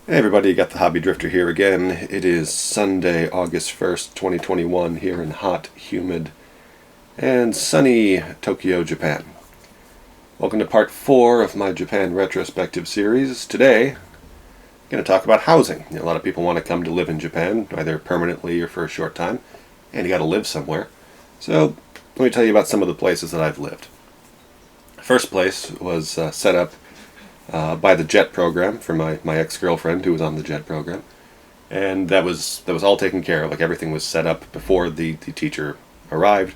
Hey everybody, got the Hobby Drifter here again. It is Sunday, August 1st, 2021, here in hot, humid, and sunny Tokyo, Japan. Welcome to part 4 of my Japan Retrospective series. Today, I'm going to talk about housing. A lot of people want to come to live in Japan, either permanently or for a short time, and you got to live somewhere. So, let me tell you about some of the places that I've lived. First place was set up by the JET program for my ex-girlfriend who was on the JET program, and that was all taken care of. Like, everything was set up before the teacher arrived,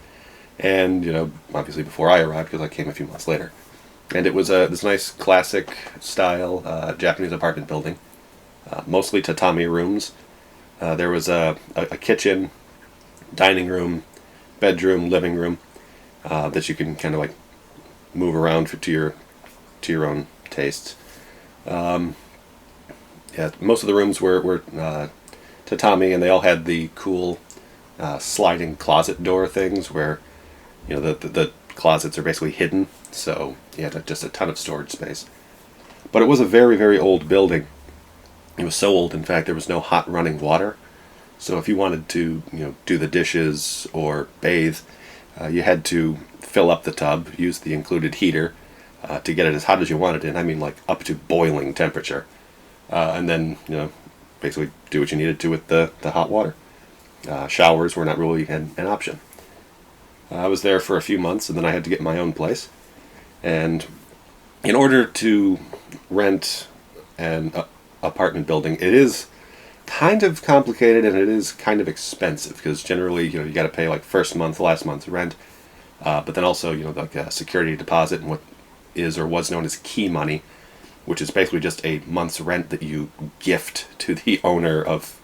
and obviously before I arrived, because I came a few months later. And it was this nice classic style Japanese apartment building, mostly tatami rooms. There was a kitchen, dining room, bedroom, living room that you can kind of like move around to your own tastes. Most of the rooms were tatami, and they all had the cool sliding closet door things where the closets are basically hidden, so you had just a ton of storage space. But it was a very, very old building. It was so old, in fact, there was no hot running water. So if you wanted to do the dishes or bathe, you had to fill up the tub, use the included heater, to get it as hot as you wanted, and I mean like up to boiling temperature, and then basically do what you needed to with the hot water. Showers were not really an option. I was there for a few months, and then I had to get my own place. And in order to rent an apartment building, it is kind of complicated, and it is kind of expensive, because generally you got to pay like first month, last month's rent, but then also like a security deposit and what is or was known as key money, which is basically just a month's rent that you gift to the owner of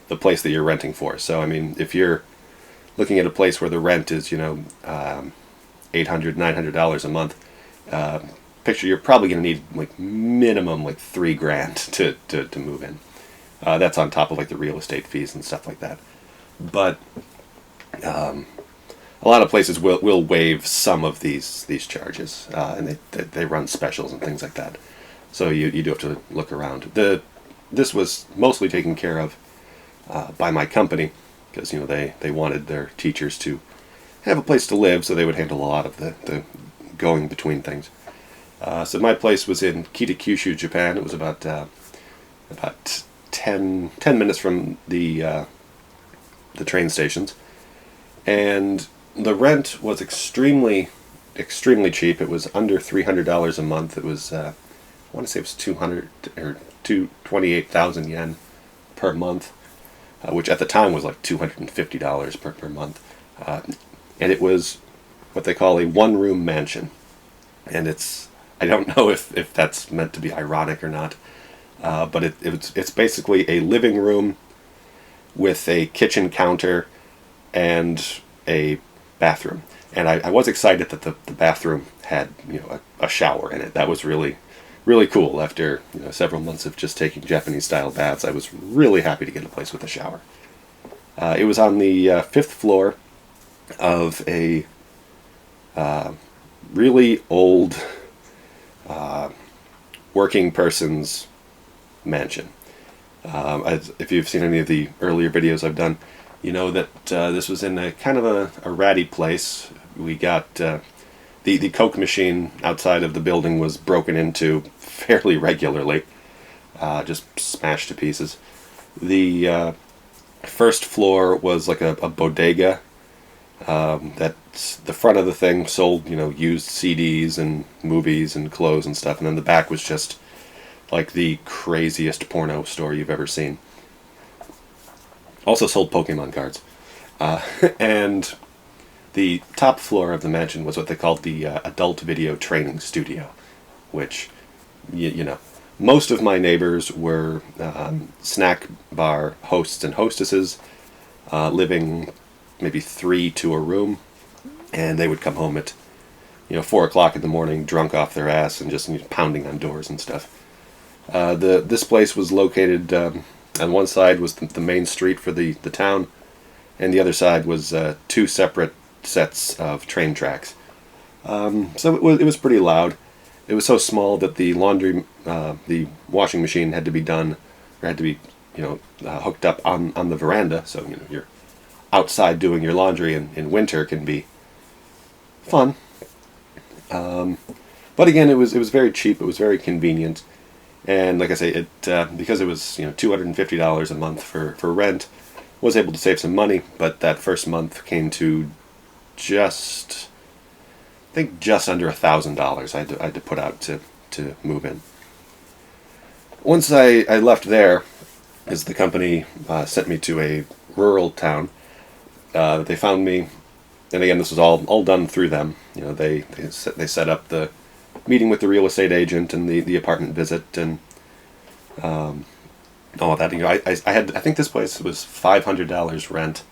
the place that you're renting for. So I mean, if you're looking at a place where the rent is $800, $900 a month, picture you're probably going to need like minimum like $3,000 to move in. That's on top of like the real estate fees and stuff like that. But a lot of places will waive some of these charges, and they run specials and things like that. So you do have to look around. This was mostly taken care of by my company, because they wanted their teachers to have a place to live, so they would handle a lot of the going between things. So my place was in Kitakyushu, Japan. It was about 10 minutes from the train stations, and the rent was extremely cheap. It was under $300 a month. It was I want to say it was 28,000 yen per month, which at the time was like $250 per month, and it was what they call a one-room mansion. And I don't know if that's meant to be ironic or not, but it's basically a living room with a kitchen counter and a bathroom. And I was excited that the bathroom had a shower in it. That was really, really cool. After several months of just taking Japanese style baths, I was really happy to get a place with a shower. It was on the fifth floor of a really old working person's mansion. If you've seen any of the earlier videos I've done, you know that this was in a kind of a ratty place. We got the Coke machine outside of the building was broken into fairly regularly, just smashed to pieces. The first floor was like a bodega. That the front of the thing sold used CDs and movies and clothes and stuff, and then the back was just like the craziest porno store you've ever seen. Also sold Pokemon cards. And the top floor of the mansion was what they called the adult video training studio, which, most of my neighbors were snack bar hosts and hostesses, living maybe 3 to a room, and they would come home at 4 o'clock in the morning, drunk off their ass, and just pounding on doors and stuff. This place was located, on one side was the main street for the town, and the other side was 2 separate sets of train tracks. So it was pretty loud. It was so small that the washing machine had to be done or had to be, hooked up on the veranda. So you're outside doing your laundry in winter can be fun. But again, it was very cheap. It was very convenient, and like I say, it because it was $250 a month for rent, was able to save some money. But that first month came to just I think just under $1,000. I had to put out to move in. Once I left there, as the company sent me to a rural town, they found me, and again, this was all done through them. They set up the meeting with the real estate agent and the apartment visit and all that. I think this place was $500 rent,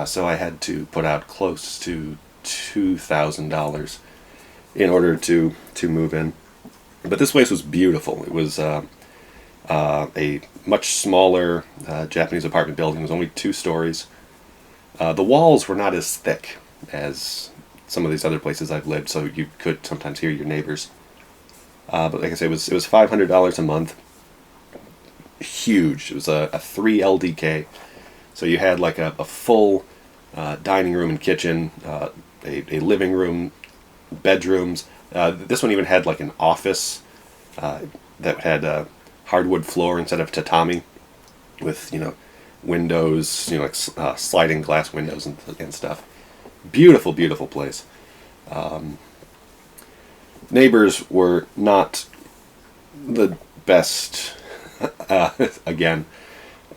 so I had to put out close to $2,000 in order to move in. But this place was beautiful. It was a much smaller Japanese apartment building. It was only 2 stories. The walls were not as thick as some of these other places I've lived, so you could sometimes hear your neighbors. But like I say, it was $500 a month. Huge. It was a 3 LDK. So you had like a full dining room and kitchen, a living room, bedrooms. This one even had like an office that had a hardwood floor instead of tatami, with windows, like sliding glass windows and stuff. Beautiful, beautiful place. Neighbors were not the best, again,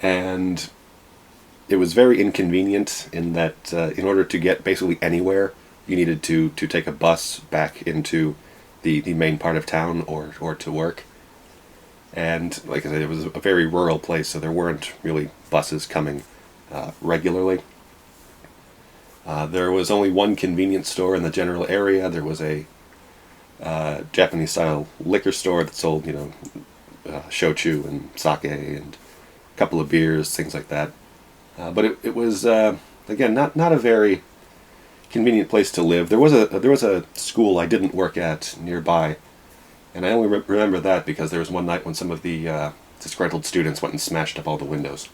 and it was very inconvenient in that in order to get basically anywhere, you needed to take a bus back into the main part of town or to work. And like I said, it was a very rural place, so there weren't really buses coming regularly. There was only one convenience store in the general area. There was a Japanese-style liquor store that sold, shochu and sake and a couple of beers, things like that. But it was again not a very convenient place to live. There was a school I didn't work at nearby, and I only remember that because there was one night when some of the disgruntled students went and smashed up all the windows.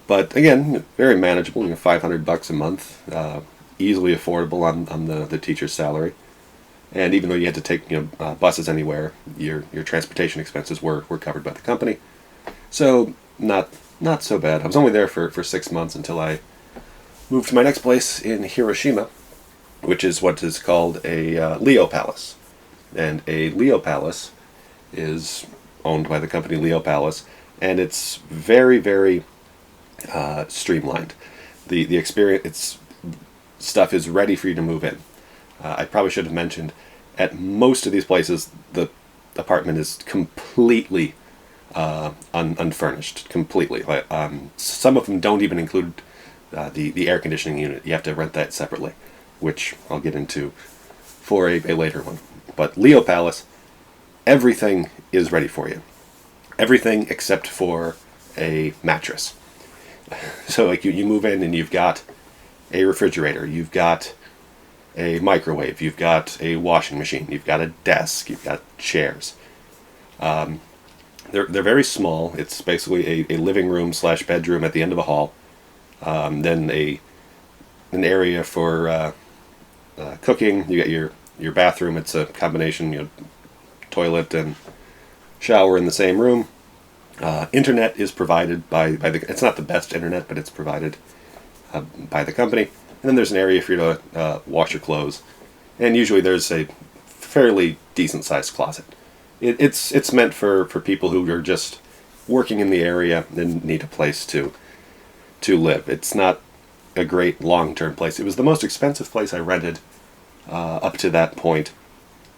But again, very manageable. $500 a month, easily affordable on the teacher's salary. And even though you had to take buses anywhere, your transportation expenses were covered by the company. So not so bad. I was only there for 6 months until I moved to my next place in Hiroshima, which is what is called a Leo Palace. And a Leo Palace is owned by the company Leo Palace, and it's very, very streamlined. The experience, stuff is ready for you to move in. I probably should have mentioned, at most of these places, the apartment is completely unfurnished, completely. Some of them don't even include the air conditioning unit. You have to rent that separately, which I'll get into for a later one. But Leo Palace, everything is ready for you. Everything except for a mattress. So like you move in and you've got a refrigerator, you've got a microwave, you've got a washing machine, you've got a desk, you've got chairs. They're very small. It's basically a living room / bedroom at the end of a hall. Then an area for cooking. You got your bathroom. It's a combination, toilet and shower in the same room. Internet is provided by the. It's not the best internet, but it's provided by the company. And then there's an area for you to wash your clothes. And usually there's a fairly decent sized closet. It's meant for people who are just working in the area and need a place to live. It's not a great long-term place. It was the most expensive place I rented up to that point.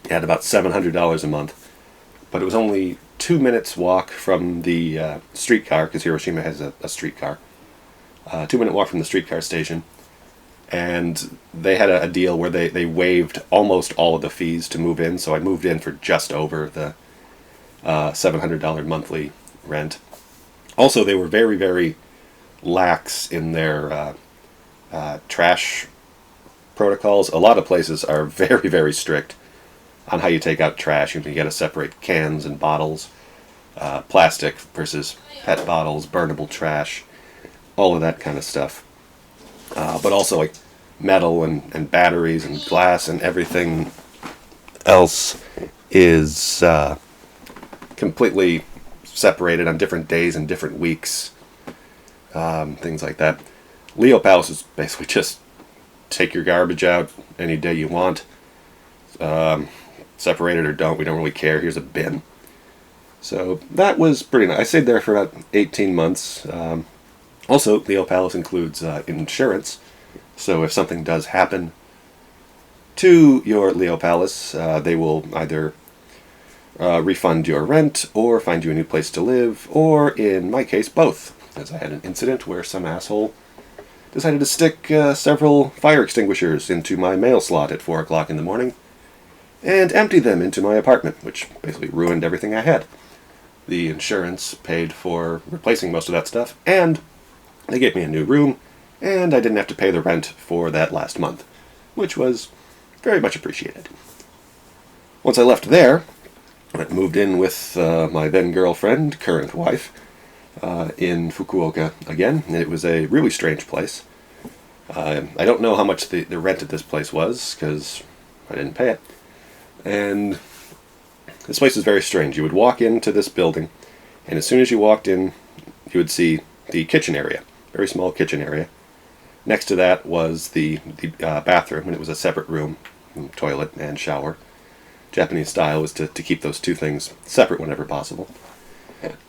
It had about $700 a month, but it was only 2 minutes walk from the streetcar, because Hiroshima has a streetcar. 2-minute walk from the streetcar station, and they had a deal where they waived almost all of the fees to move in, so I moved in for just over the $700 monthly rent. Also, they were very, very lax in their trash protocols. A lot of places are very, very strict on how you take out trash. You got to separate cans and bottles, plastic versus PET bottles, burnable trash, all of that kind of stuff. But also like metal and batteries and glass and everything else is completely separated on different days and different weeks, things like that. Leo Palace is basically just take your garbage out any day you want. Separate it or don't, we don't really care. Here's a bin. So that was pretty nice. I stayed there for about 18 months. Also, Leo Palace includes insurance. So if something does happen to your Leo Palace, they will either refund your rent or find you a new place to live, or in my case, both. As I had an incident where some asshole decided to stick several fire extinguishers into my mail slot at 4 o'clock in the morning and empty them into my apartment, which basically ruined everything I had. The insurance paid for replacing most of that stuff, and they gave me a new room, and I didn't have to pay the rent for that last month, which was very much appreciated. Once I left there, I moved in with my then girlfriend, current wife, in Fukuoka again. It was a really strange place. I don't know how much the rent at this place was, because I didn't pay it. And this place is very strange. You would walk into this building, and as soon as you walked in, you would see the kitchen area, very small kitchen area. Next to that was the bathroom, and it was a separate room, toilet and shower. Japanese style was to keep those two things separate whenever possible.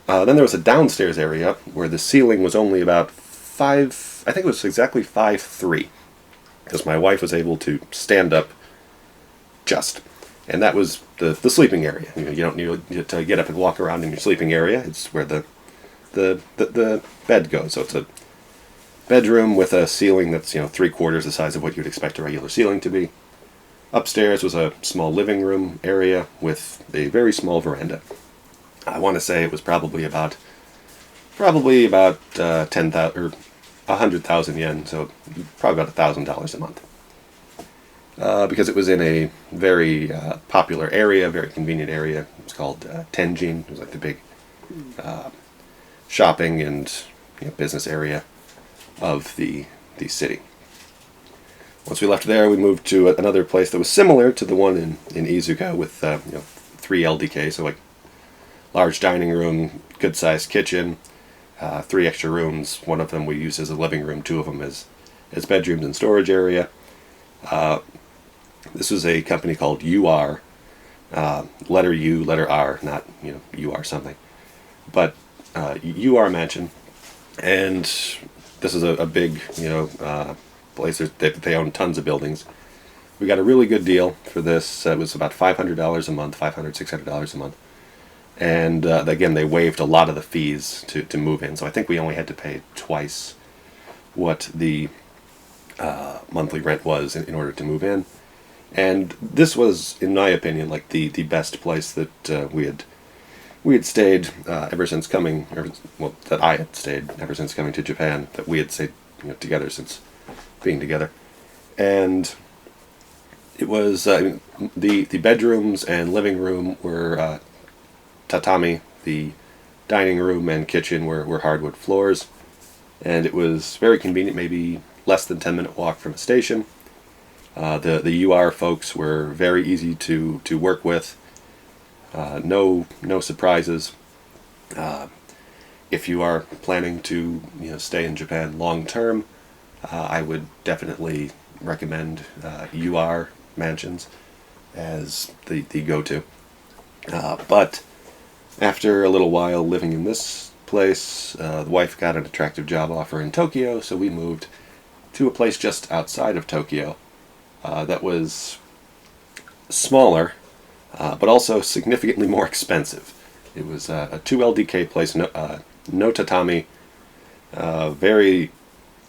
Then there was a downstairs area where the ceiling was only about I think it was exactly 5'3", because my wife was able to stand up just. And that was the sleeping area. You don't need to get up and walk around in your sleeping area. It's where the bed goes. So it's a bedroom with a ceiling that's 3/4 the size of what you'd expect a regular ceiling to be. Upstairs was a small living room area with a very small veranda. I want to say it was probably about 10,000 or 100,000 yen, so probably about $1,000 a month. Because it was in a very popular area, very convenient area. It was called Tenjin. It was like the big shopping and business area of the city. Once we left there, we moved to another place that was similar to the one in Izuka with 3 LDK, so like large dining room, good-sized kitchen, 3 extra rooms. One of them we used as a living room, 2 of them as bedrooms and storage area. This was a company called UR, letter U, letter R, not UR something, but UR Mansion, and this is a big place. They own tons of buildings. We got a really good deal for this. It was about $500 a month, $600 a month. And again, they waived a lot of the fees to move in. So I think we only had to pay twice what the monthly rent was in order to move in. And this was, in my opinion, like the best place that we had stayed ever since coming. That I had stayed ever since coming to Japan. That we had stayed together since being together. And it was the bedrooms and living room were tatami. The dining room and kitchen were hardwood floors, and it was very convenient. Maybe less than 10-minute walk from a station. The UR folks were very easy to work with. No surprises. If you are planning to stay in Japan long term, I would definitely recommend UR mansions as the go-to. But after a little while living in this place, the wife got an attractive job offer in Tokyo, so we moved to a place just outside of Tokyo that was smaller, but also significantly more expensive. It was a 2 LDK place, no tatami, very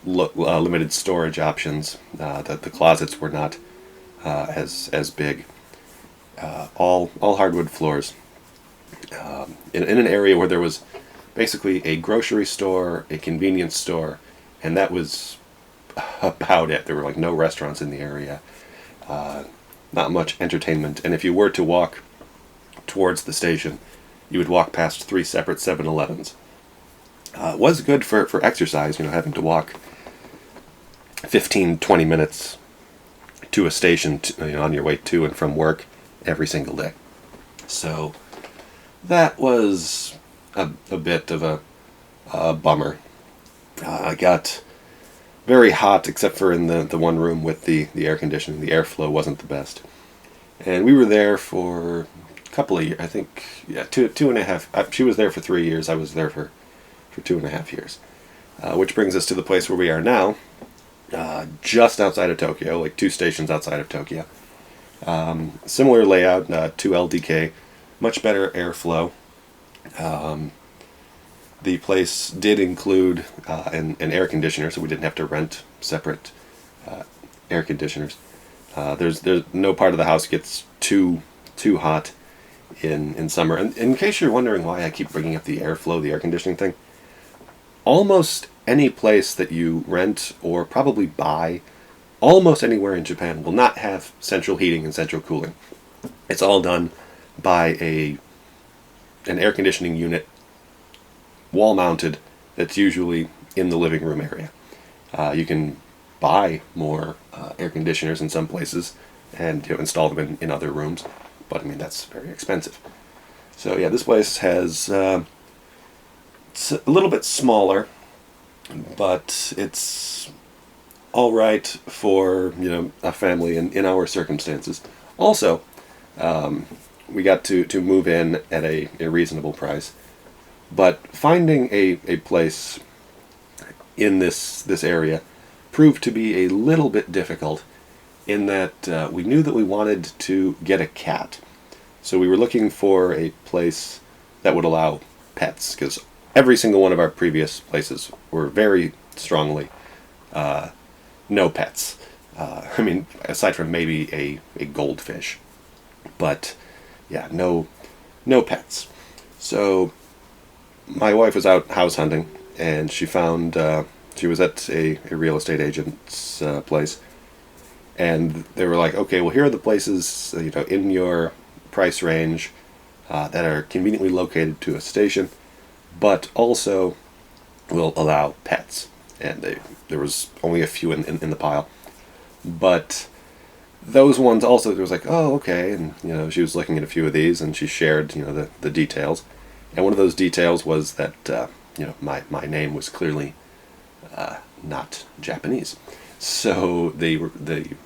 limited storage options. The closets were not as big. All hardwood floors. In an area where there was basically a grocery store, a convenience store, and that was about it. There were no restaurants in the area, not much entertainment. And if you were to walk towards the station, you would walk past 3 separate 7-Elevens. It was good for exercise, having to walk 15, 20 minutes to a station on your way to and from work every single day. So that was a bit of a bummer. I got very hot, except for in the one room with the air conditioning. The airflow wasn't the best. And we were there for a couple of years, I think, two and a half. She was there for 3 years, I was there for 2.5 years. Which brings us to the place where we are now, just outside of Tokyo, like 2 stations outside of Tokyo. Similar layout, 2 LDK, much better airflow. The place did include an air conditioner, so we didn't have to rent separate air conditioners. There's no part of the house gets too hot in summer. And in case you're wondering why I keep bringing up the airflow, the air conditioning thing, almost any place that you rent or probably buy, almost anywhere in Japan, will not have central heating and central cooling. It's all done by an air conditioning unit, wall-mounted, that's usually in the living room area. You can buy more air conditioners in some places and install them in other rooms, but that's very expensive. So yeah, this place has it's a little bit smaller, but it's all right for a family in our circumstances. Also, we got to move in at a reasonable price. But finding a place in this area proved to be a little bit difficult in that we knew that we wanted to get a cat. So we were looking for a place that would allow pets, because every single one of our previous places were very strongly no pets. Aside from maybe a goldfish. But yeah, no pets. So my wife was out house hunting, and she found, she was at a real estate agent's place, and they were like, okay, well, here are the places, in your price range that are conveniently located to a station, but also will allow pets. And there was only a few in the pile. But those ones also, there was like, oh, okay, and, she was looking at a few of these, and she shared, the details. And one of those details was that, my name was clearly not Japanese. So the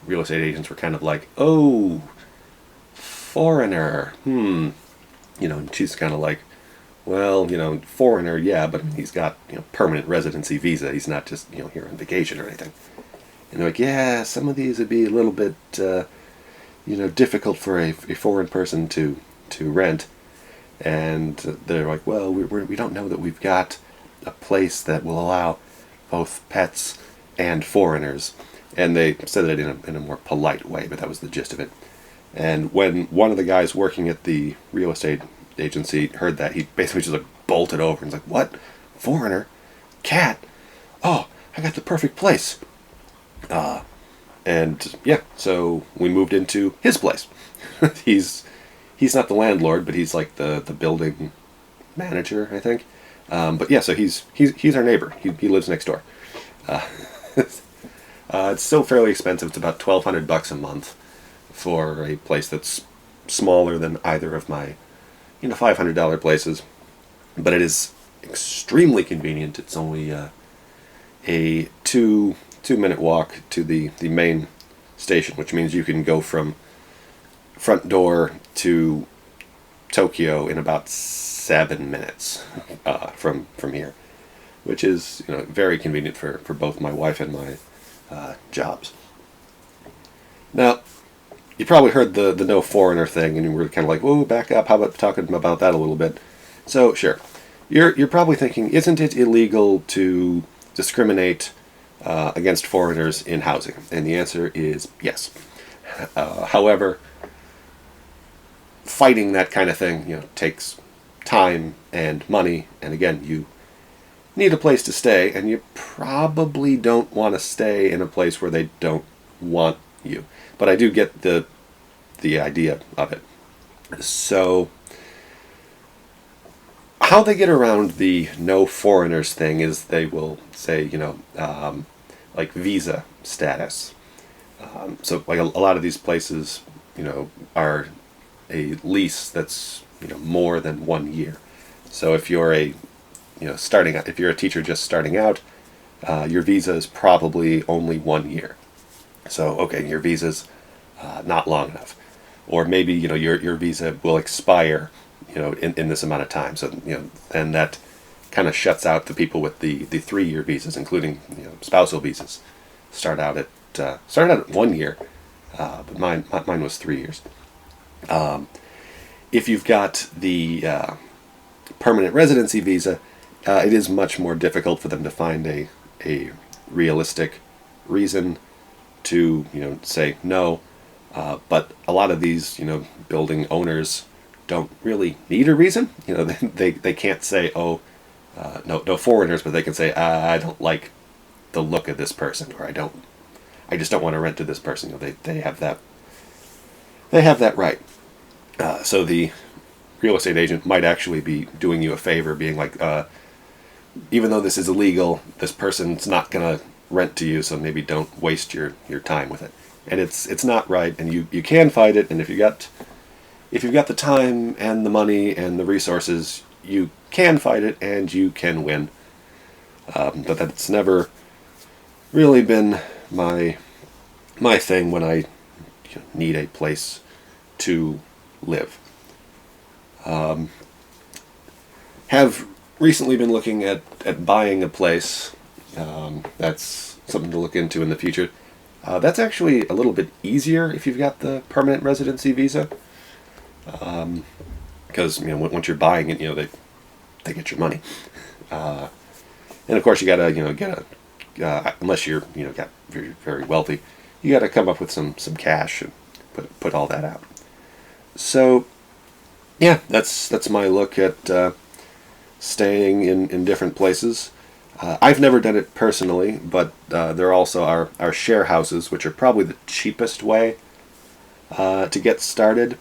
real estate agents were kind of like, oh, foreigner, and she's kind of like, well, foreigner, yeah, but he's got, permanent residency visa. He's not just, here on vacation or anything. And they're like, yeah, some of these would be a little bit, difficult for a foreign person to rent. And they're like, well, we don't know that we've got a place that will allow both pets and foreigners. And they said it in a more polite way, but that was the gist of it. And when one of the guys working at the real estate agency heard that, he basically just bolted over and was like, what? Foreigner? Cat? Oh, I got the perfect place. And yeah, so we moved into his place. He's not the landlord, but he's like the building manager, I think. But yeah, so he's our neighbor. He lives next door. It's still fairly expensive. It's about $1,200 a month for a place that's smaller than either of my, $500 places. But it is extremely convenient. It's only a 2-minute walk to the main station, which means you can go from front door to Tokyo in about 7 minutes from here, which is very convenient for both my wife and my jobs. Now, you probably heard the no foreigner thing, and you were kind of like, whoa, back up, how about talking about that a little bit? So, sure. You're probably thinking, isn't it illegal to discriminate against foreigners in housing? And the answer is yes. However, fighting that kind of thing, takes time and money, and again, you need a place to stay, and you probably don't want to stay in a place where they don't want you. But I do get the the idea of it. So how they get around the no foreigners thing is they will say, like visa status. So like a lot of these places, are a lease that's, more than 1 year. So if you're if you're a teacher just starting out, your visa is probably only 1 year. So, okay, your visa's not long enough. Or maybe, your visa will expire, in this amount of time. So, and that kind of shuts out the people with the 3-year visas, including, spousal visas. Start out at 1 year, but mine was 3 years. If you've got the permanent residency visa, it is much more difficult for them to find a realistic reason to say no. But a lot of these building owners don't really need a reason. They can't say, oh, no foreigners, but they can say, I don't like the look of this person, or I just don't want to rent to this person. They have that right. So the real estate agent might actually be doing you a favor, being like, even though this is illegal, this person's not going to rent to you, so maybe don't waste your time with it. And it's not right, and you can fight it. And if you've got the time and the money and the resources, you can fight it and you can win. But that's never really been my thing when I need a place to live. Have recently been looking at buying a place. That's something to look into in the future. That's actually a little bit easier if you've got the permanent residency visa, because once you're buying it, they get your money, and of course you gotta get unless you're got very, very wealthy, you gotta come up with some cash and put all that out. So yeah, that's my look at staying in different places. I've never done it personally, but there also are share houses, which are probably the cheapest way to get started,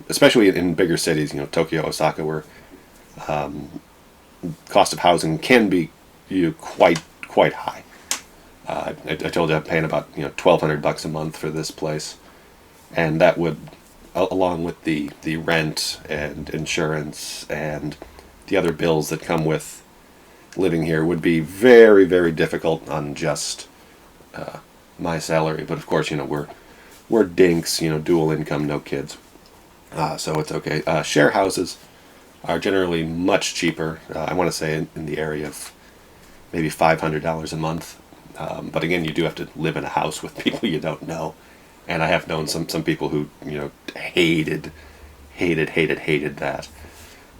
especially in bigger cities, Tokyo, Osaka, where cost of housing can be quite high. I told you I'm paying about $1,200 a month for this place, and that would, along with the rent and insurance and the other bills that come with living here, would be very, very difficult on just my salary. But of course, we're dinks, dual income, no kids, so it's okay. Share houses are generally much cheaper. I want to say in the area of maybe $500 a month. But again, you do have to live in a house with people you don't know. And I have known some people who hated that.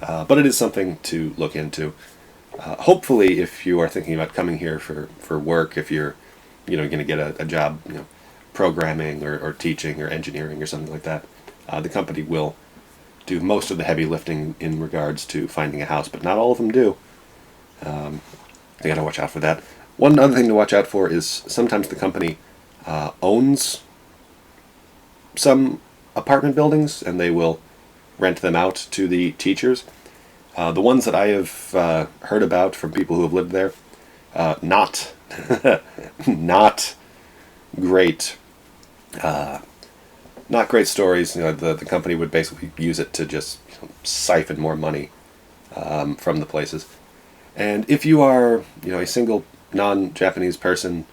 But it is something to look into. Hopefully, if you are thinking about coming here for work, if you're going to get a job, programming or teaching or engineering or something like that, the company will do most of the heavy lifting in regards to finding a house, but not all of them do. You got to watch out for that. One other thing to watch out for is sometimes the company owns some apartment buildings, and they will rent them out to the teachers. The ones that I have heard about from people who have lived there, not not great. Not great stories. The company would basically use it to just siphon more money from the places. And if you are a single non-Japanese person,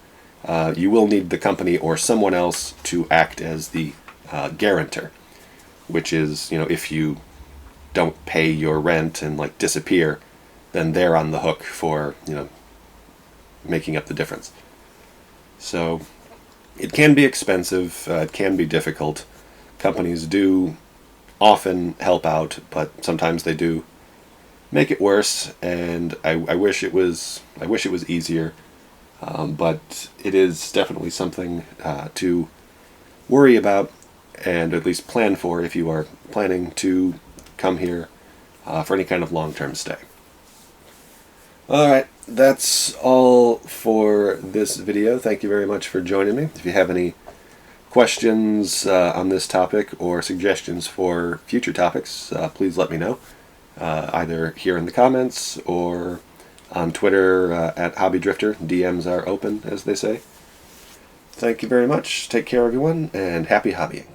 you will need the company or someone else to act as the guarantor, which is, if you don't pay your rent and disappear, then they're on the hook for making up the difference. So it can be expensive, it can be difficult. Companies do often help out, but sometimes they do make it worse, and I wish it was easier, but it is definitely something to worry about and at least plan for if you are planning to come here for any kind of long-term stay. Alright, that's all for this video. Thank you very much for joining me. If you have any questions on this topic or suggestions for future topics, please let me know. Either here in the comments or on Twitter at HobbyDrifter. DMs are open, as they say. Thank you very much. Take care, everyone, and happy hobbying.